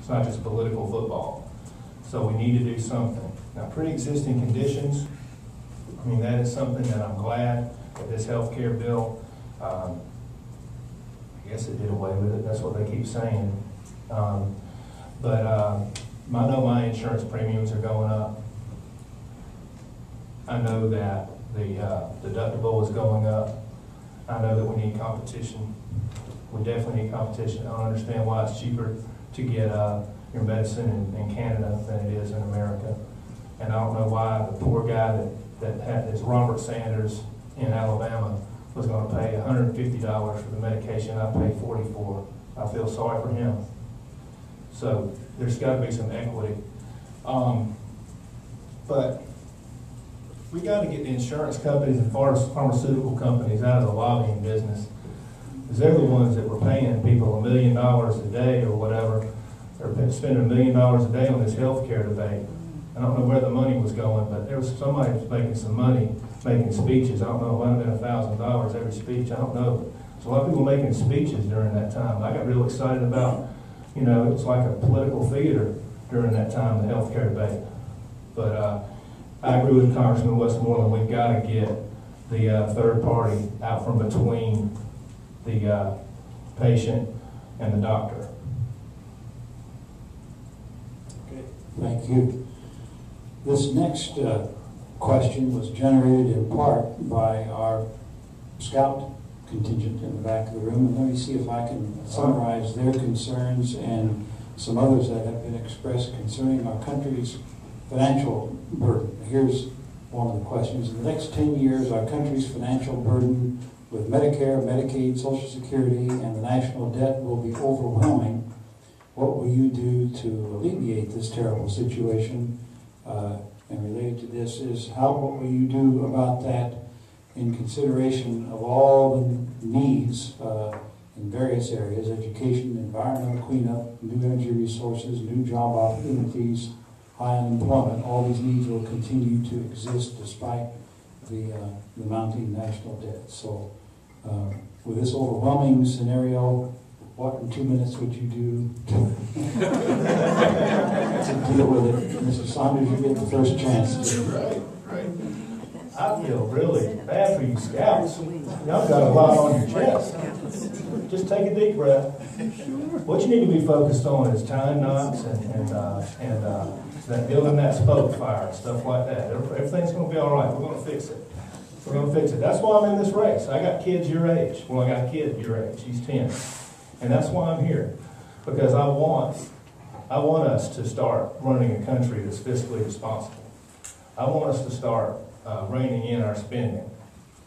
It's not just political football. So we need to do something. Now, pre-existing conditions, I mean, that is something that I'm glad that this health care bill, I guess it did away with it. That's what they keep saying. I know my insurance premiums are going up. I know that the deductible is going up. I know that we need competition. We definitely need competition. I don't understand why it's cheaper to get your medicine in Canada than it is in America. And I don't know why the poor guy that had this Robert Sanders in Alabama was going to pay $150 for the medication I paid $40 for. I feel sorry for him. So there's got to be some equity. But we got to get the insurance companies and pharmaceutical companies out of the lobbying business, because they're the ones that were paying people $1 million a day or whatever. They're spending $1 million a day on this health care debate. I don't know where the money was going, but there was somebody was making some money making speeches. I don't know, it might have been $1,000 every speech. I don't know. There's a lot of people making speeches during that time. I got real excited about, you know, it was like a political theater during that time, the health care debate. But I agree with Congressman Westmoreland. We've got to get the third party out from between the patient and the doctor. Okay, thank you. This next question was generated in part by our scout contingent in the back of the room, and let me see if I can summarize their concerns and some others that have been expressed concerning our country's financial burden. Here's one of the questions. In the next 10 years, our country's financial burden with Medicare, Medicaid, Social Security, and the national debt will be overwhelming. What will you do to alleviate this terrible situation? And related to this is, what will you do about that in consideration of all the needs in various areas: education, environmental cleanup, new energy resources, new job opportunities, high unemployment? All these needs will continue to exist despite the mounting national debt. So with this overwhelming scenario, what in 2 minutes would you do to deal with it? Mr. Saunders, you get the first chance to. Right. I feel really bad for you scouts. Y'all got a lot on your chest. Just take a deep breath. What you need to be focused on is tying knots and that building that spoke fire and stuff like that. Everything's going to be all right. We're going to fix it. We're going to fix it. That's why I'm in this race. I got kids your age. Well, I got a kid your age. He's 10. And that's why I'm here, because I want us to start running a country that's fiscally responsible. I want us to start reining in our spending.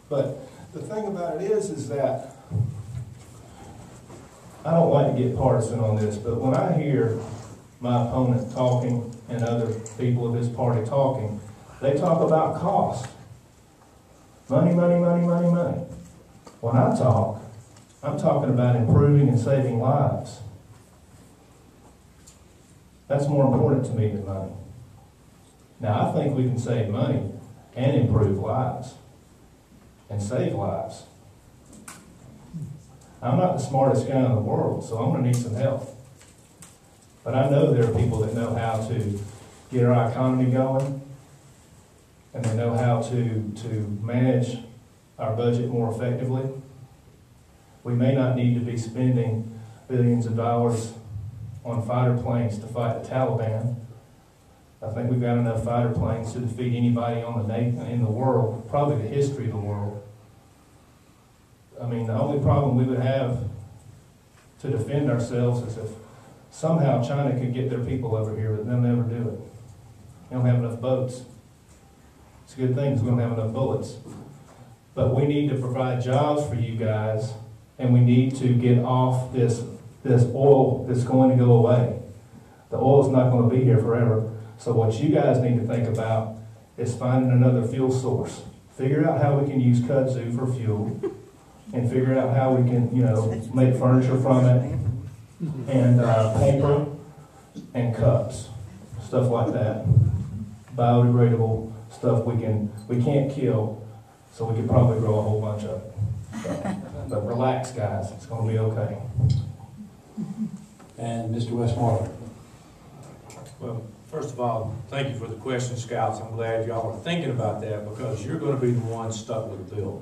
But the thing about it is that I don't like to get partisan on this, but when I hear my opponent talking and other people of his party talking, they talk about cost. Money, money, money, money, money. When I talk, I'm talking about improving and saving lives. That's more important to me than money. Now, I think we can save money and improve lives and save lives. I'm not the smartest guy in the world, so I'm going to need some help. But I know there are people that know how to get our economy going, and they know how to manage our budget more effectively. We may not need to be spending billions of dollars on fighter planes to fight the Taliban. I think we've got enough fighter planes to defeat anybody in the world, probably the history of the world. I mean, the only problem we would have to defend ourselves is if somehow China could get their people over here, but they'll never do it. They don't have enough boats. It's a good thing because we don't have enough bullets. But we need to provide jobs for you guys, and we need to get off this oil that's going to go away. The oil is not going to be here forever. So what you guys need to think about is finding another fuel source. Figure out how we can use kudzu for fuel, and figure out how we can, make furniture from it, and paper and cups, stuff like that. Biodegradable stuff we can't kill, so we could probably grow a whole bunch of it. But relax, guys. It's going to be okay. And Mr. Westmoreland. Well, first of all, thank you for the question, Scouts. I'm glad y'all are thinking about that because you're going to be the ones stuck with the bill.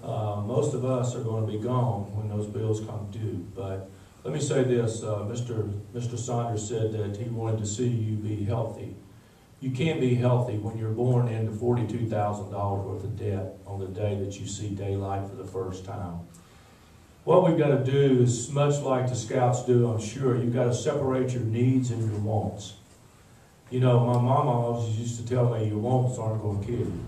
Most of us are going to be gone when those bills come due. But let me say this, Mr. Saunders said that he wanted to see you be healthy. You can't be healthy when you're born into $42,000 worth of debt on the day that you see daylight for the first time. What we've got to do is much like the Scouts do, I'm sure. You've got to separate your needs and your wants. You know, my mama always used to tell me your wants aren't going to kill you.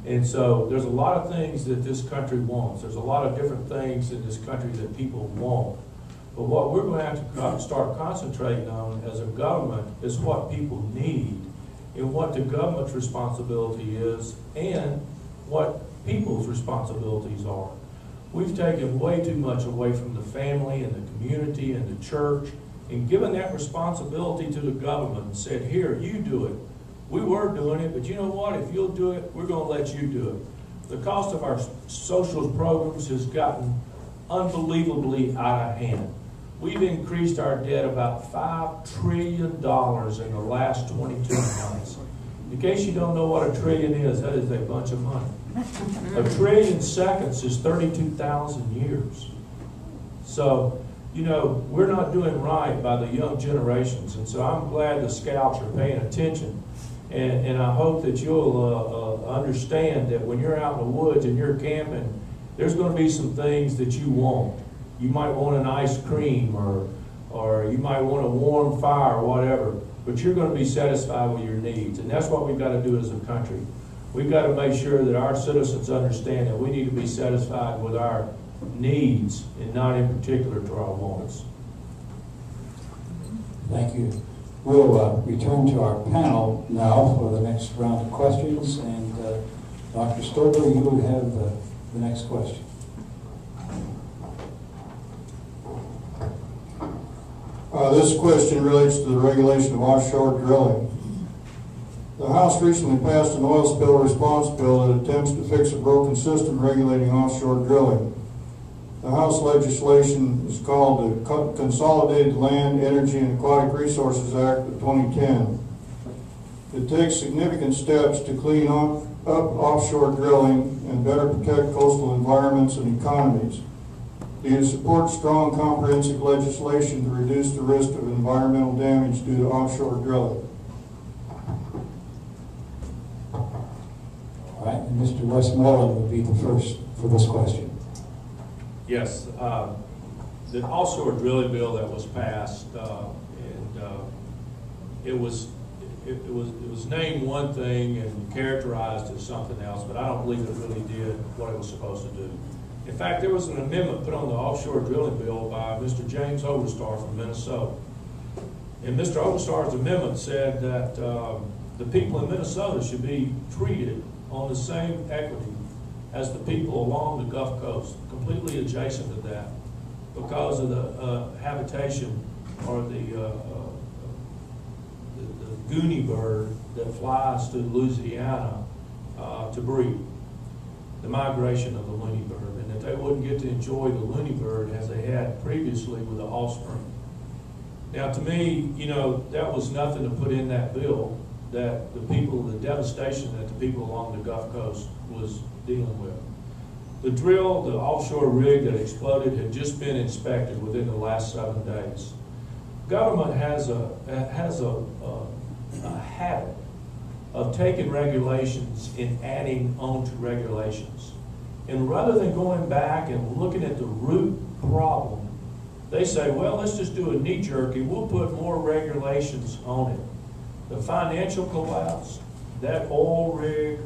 And so there's a lot of things that this country wants. There's a lot of different things in this country that people want. But what we're going to have to start concentrating on as a government is what people need and what the government's responsibility is and what people's responsibilities are. We've taken way too much away from the family and the community and the church and given that responsibility to the government and said, here, you do it. We were doing it, but you know what? If you'll do it, we're going to let you do it. The cost of our social programs has gotten unbelievably out of hand. We've increased our debt about $5 trillion in the last 22 months. In case you don't know what a trillion is, that is a bunch of money. A trillion seconds is 32,000 years. So, you know, we're not doing right by the young generations. And so I'm glad the Scouts are paying attention. And I hope that you'll understand that when you're out in the woods and you're camping, there's going to be some things that you want. You might want an ice cream or you might want a warm fire or whatever, but you're going to be satisfied with your needs. And that's what we've got to do as a country. We've got to make sure that our citizens understand that we need to be satisfied with our needs and not in particular to our wants. Thank you. We'll return to our panel now for the next round of questions. And Dr. Stober, you would have the next question. This question relates to the regulation of offshore drilling. The House recently passed an oil spill response bill that attempts to fix a broken system regulating offshore drilling. The House legislation is called the Consolidated Land, Energy, and Aquatic Resources Act of 2010. It takes significant steps to clean up offshore drilling and better protect coastal environments and economies. Do you support strong, comprehensive legislation to reduce the risk of environmental damage due to offshore drilling? All right, and Mr. Westmoreland would be the first for this question. Yes, the offshore drilling bill that was passed, it was named one thing and characterized as something else, but I don't believe it really did what it was supposed to do. In fact, there was an amendment put on the offshore drilling bill by Mr. James Overstar from Minnesota. And Mr. Overstar's amendment said that the people in Minnesota should be treated on the same equity as the people along the Gulf Coast, completely adjacent to that, because of the habitation or the goonie bird that flies to Louisiana to breed, the migration of the loony bird, and that they wouldn't get to enjoy the loony bird as they had previously with the offspring. Now, to me, you know, that was nothing to put in that bill, that the people, the devastation that the people along the Gulf Coast was dealing with. The drill, the offshore rig that exploded, had just been inspected within the last 7 days. Government has a habit of taking regulations and adding on to regulations. And rather than going back and looking at the root problem, they say, well, let's just do a knee-jerk and we'll put more regulations on it. The financial collapse, that oil rig,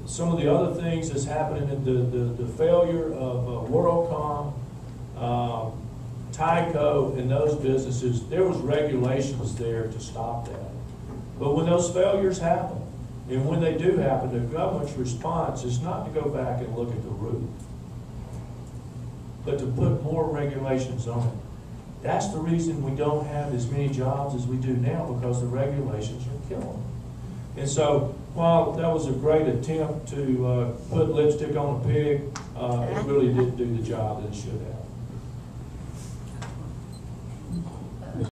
some of the other things that's happening, in the failure of WorldCom, Tyco, and those businesses, there was regulations there to stop that. But when those failures happen, and when they do happen, the government's response is not to go back and look at the root, but to put more regulations on it. That's the reason we don't have as many jobs as we do now, because the regulations are killing them. And so, while that was a great attempt to put lipstick on a pig, it really didn't do the job that it should have.